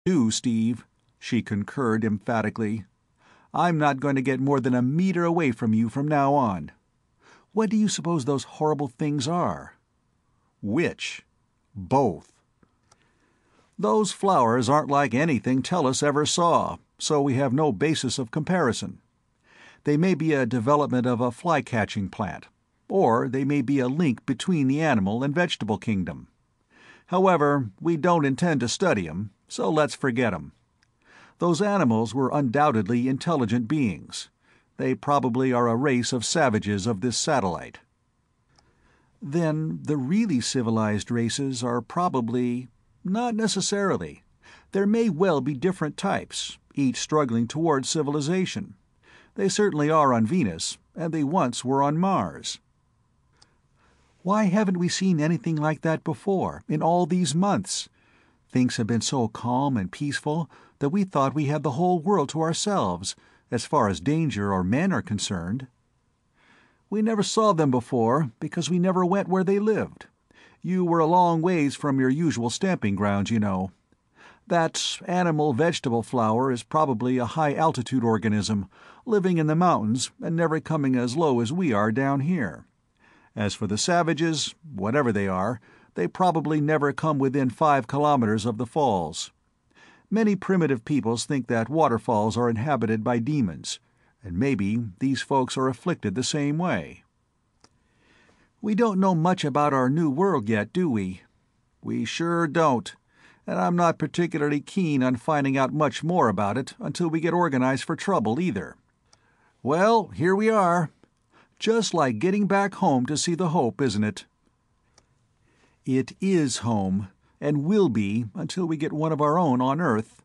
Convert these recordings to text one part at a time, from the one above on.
do, Steve," she concurred emphatically. "I'm not going to get more than a meter away from you from now on. What do you suppose those horrible things are?" "Which?" "Both. Those flowers aren't like anything Tellus ever saw, so we have no basis of comparison. They may be a development of a fly-catching plant, or they may be a link between the animal and vegetable kingdom. However, we don't intend to study 'em, so let's forget 'em. Those animals were undoubtedly intelligent beings. They probably are a race of savages of this satellite." "Then the really civilized races are probably—" "Not necessarily. There may well be different types, each struggling toward civilization. They certainly are on Venus, and they once were on Mars." "Why haven't we seen anything like that before, in all these months? Things have been so calm and peaceful that we thought we had the whole world to ourselves, as far as danger or men are concerned." "We never saw them before because we never went where they lived. You were a long ways from your usual stamping grounds, you know. That animal-vegetable flower is probably a high-altitude organism, living in the mountains and never coming as low as we are down here. As for the savages, whatever they probably never come within 5 kilometers of the falls. Many primitive peoples think that waterfalls are inhabited by demons, and maybe these folks are afflicted the same way." "We don't know much about our new world yet, do we?" "We sure don't, and I'm not particularly keen on finding out much more about it until we get organized for trouble, either. Well, here we are. Just like getting back home to see the Hope, isn't it?" "It is home, and will be until we get one of our own on Earth."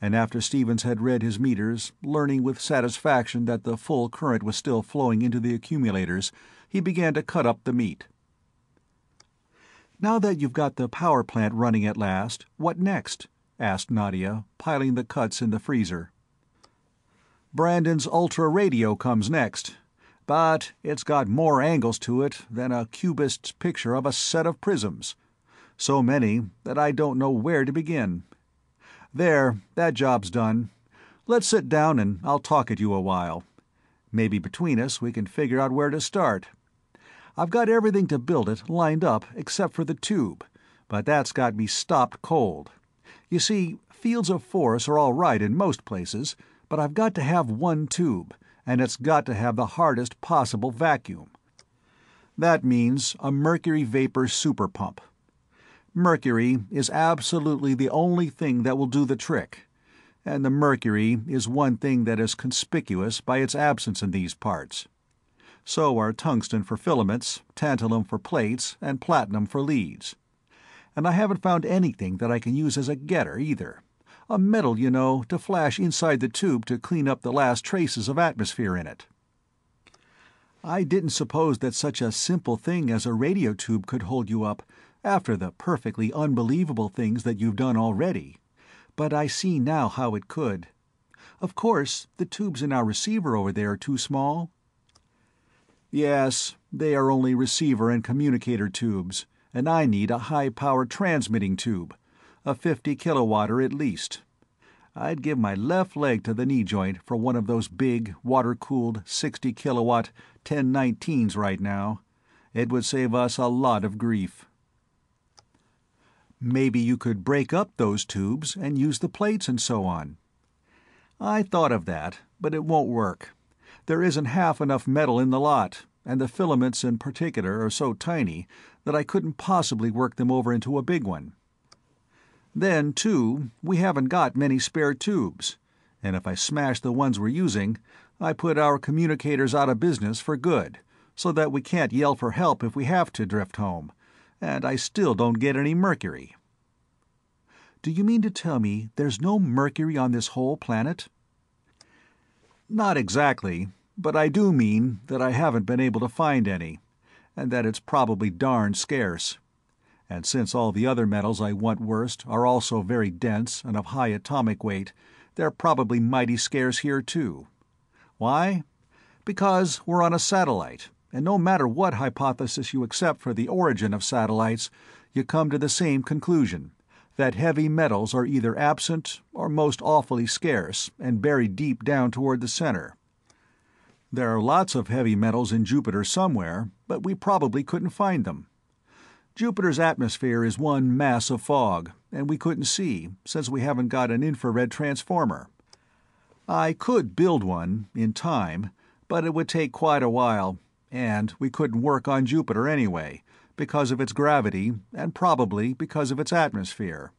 And after Stevens had read his meters, learning with satisfaction that the full current was still flowing into the accumulators, he began to cut up the meat. "Now that you've got the power plant running at last, what next?" asked Nadia, piling the cuts in the freezer. "Brandon's ultra-radio comes next. But it's got more angles to it than a cubist's picture of a set of prisms. So many that I don't know where to begin. There, that job's done. Let's sit down and I'll talk at you a while. Maybe between us we can figure out where to start. I've got everything to build it lined up except for the tube, but that's got me stopped cold. You see, fields of force are all right in most places, but I've got to have one tube, and it's got to have the hardest possible vacuum. That means a mercury vapor superpump. Mercury is absolutely the only thing that will do the trick, and the mercury is one thing that is conspicuous by its absence in these parts. So are tungsten for filaments, tantalum for plates, and platinum for leads. And I haven't found anything that I can use as a getter, either. A metal, you know, to flash inside the tube to clean up the last traces of atmosphere in it." "I didn't suppose that such a simple thing as a radio tube could hold you up, after the perfectly unbelievable things that you've done already. But I see now how it could. Of course, the tubes in our receiver over there are too small." "Yes, they are only receiver and communicator tubes, and I need a high-power transmitting tube, a 50-kilowatter at least. I'd give my left leg to the knee joint for one of those big, water-cooled, 60-kilowatt 1019s right now. It would save us a lot of grief." "Maybe you could break up those tubes and use the plates and so on." "I thought of that, but it won't work. There isn't half enough metal in the lot, and the filaments in particular are so tiny that I couldn't possibly work them over into a big one. Then, too, we haven't got many spare tubes, and if I smash the ones we're using, I put our communicators out of business for good, so that we can't yell for help if we have to drift home, and I still don't get any mercury." "Do you mean to tell me there's no mercury on this whole planet?" "Not exactly, but I do mean that I haven't been able to find any, and that it's probably darn scarce. And since all the other metals I want worst are also very dense and of high atomic weight, they're probably mighty scarce here too. Why? Because we're on a satellite, and no matter what hypothesis you accept for the origin of satellites, you come to the same conclusion. that heavy metals are either absent or most awfully scarce and buried deep down toward the center. There are lots of heavy metals in Jupiter somewhere, but we probably couldn't find them. Jupiter's atmosphere is one mass of fog, and we couldn't see, since we haven't got an infrared transformer. I could build one, in time, but it would take quite a while, and we couldn't work on Jupiter anyway, because of its gravity, and probably because of its atmosphere.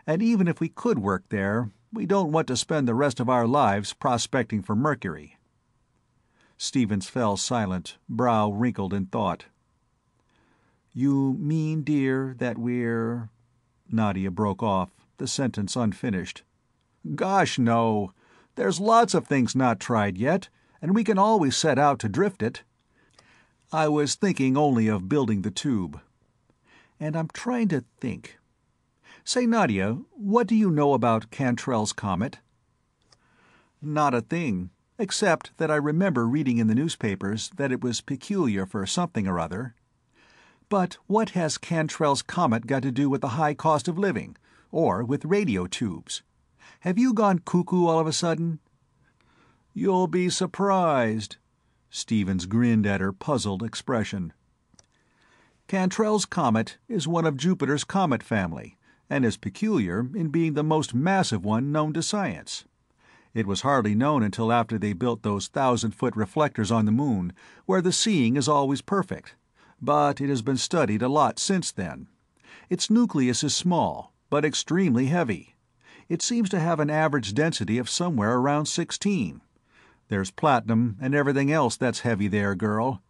And even if we could work there, we don't want to spend the rest of our lives prospecting for Mercury." Stevens fell silent, brow wrinkled in thought. "You mean, dear, that we're—" Nadia broke off, the sentence unfinished. "Gosh, no. There's lots of things not tried yet, and we can always set out to drift it. I was thinking only of building the tube. And I'm trying to think. Say, Nadia, what do you know about Cantrell's comet?" "Not a thing, except that I remember reading in the newspapers that it was peculiar for something or other. But what has Cantrell's comet got to do with the high cost of living, or with radio tubes? Have you gone cuckoo all of a sudden?" "You'll be surprised." Stevens grinned at her puzzled expression. "Cantrell's comet is one of Jupiter's comet family, and is peculiar in being the most massive one known to science. It was hardly known until after they built those 1,000-foot reflectors on the Moon, where the seeing is always perfect, but it has been studied a lot since then. Its nucleus is small, but extremely heavy. It seems to have an average density of somewhere around 16. There's platinum and everything else that's heavy there, girl.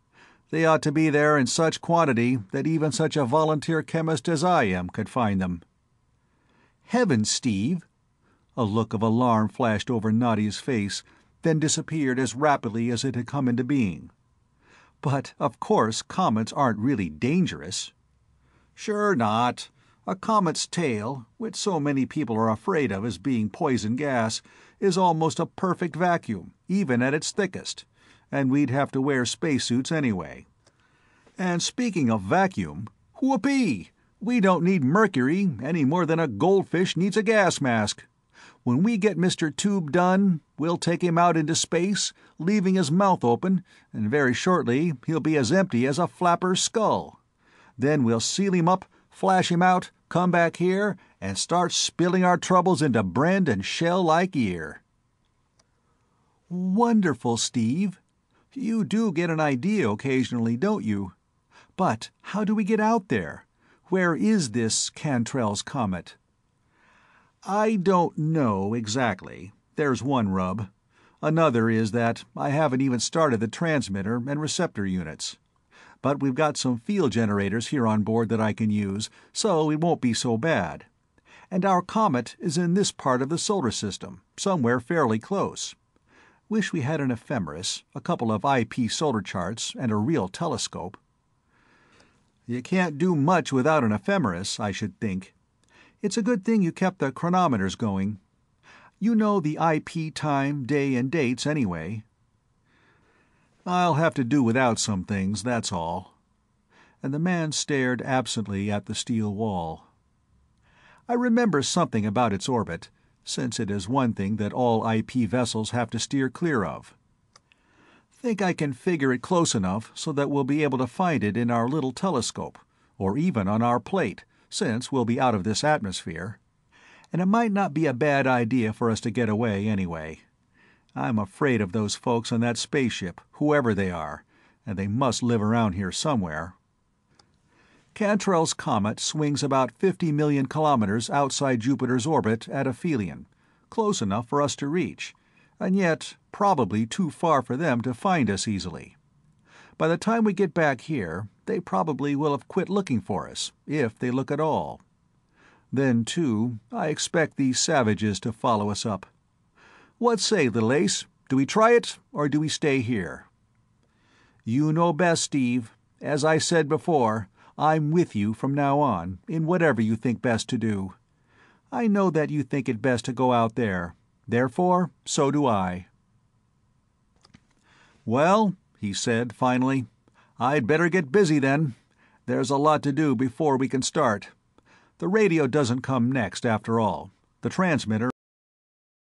They ought to be there in such quantity that even such a volunteer chemist as I am could find them." "Heavens, Steve!" A look of alarm flashed over Nadia's face, then disappeared as rapidly as it had come into being. "But, of course, comets aren't really dangerous." "Sure not. A comet's tail, which so many people are afraid of as being poison gas, is almost a perfect vacuum, even at its thickest, and we'd have to wear spacesuits anyway. And speaking of vacuum, whoopee! We don't need Mercury any more than a goldfish needs a gas mask. When we get Mr. Tube done, we'll take him out into space, leaving his mouth open, and very shortly he'll be as empty as a flapper's skull. Then we'll seal him up, flash him out, come back here, and start spilling our troubles into Brand and Shell like ear." "Wonderful, Steve. You do get an idea occasionally, don't you? But how do we get out there? Where is this Cantrell's comet?" "I don't know exactly. There's one rub. Another is that I haven't even started the transmitter and receptor units. But we've got some field generators here on board that I can use, so it won't be so bad. And our comet is in this part of the solar system, somewhere fairly close. Wish we had an ephemeris, a couple of IP solar charts, and a real telescope." "You can't do much without an ephemeris, I should think. It's a good thing you kept the chronometers going. You know the IP time, day, and dates anyway." "I'll have to do without some things, that's all." And the man stared absently at the steel wall. "I remember something about its orbit, since it is one thing that all IP vessels have to steer clear of. Think I can figure it close enough so that we'll be able to find it in our little telescope, or even on our plate, since we'll be out of this atmosphere. And it might not be a bad idea for us to get away anyway. I'm afraid of those folks on that spaceship, whoever they are, and they must live around here somewhere. Cantrell's comet swings about 50 million kilometers outside Jupiter's orbit at aphelion, close enough for us to reach, and yet probably too far for them to find us easily. By the time we get back here, they probably will have quit looking for us, if they look at all. Then, too, I expect these savages to follow us up. What say, little ace? Do we try it, or do we stay here?" "You know best, Steve. As I said before, I'm with you from now on, in whatever you think best to do. I know that you think it best to go out there. Therefore, so do I." "Well," he said, finally, "I'd better get busy then. There's a lot to do before we can start. The radio doesn't come next, after all. The transmitter